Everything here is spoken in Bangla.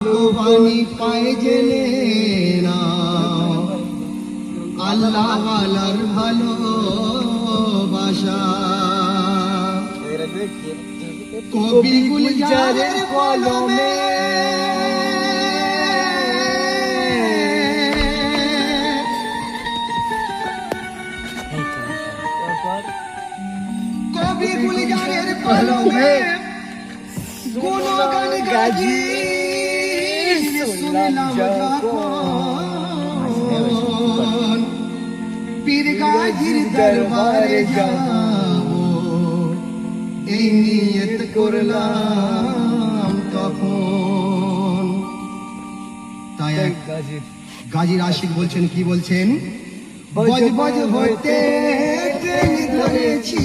বাণী পায়ে জেনে নাও আল্লাহ ওয়ালার ভালোবাসা। কবি গুলজারের কলমে কবি গুলজারের কলমে গুণগান গাজি শুনলাম যখন পীর গাজির দরবারে যাব এই নিয়ত করলাম তখন। তাই এক গাজীর আশিক বলছেন, কি বলছেন? বজ বজ হতে ট্রেন ধরেছি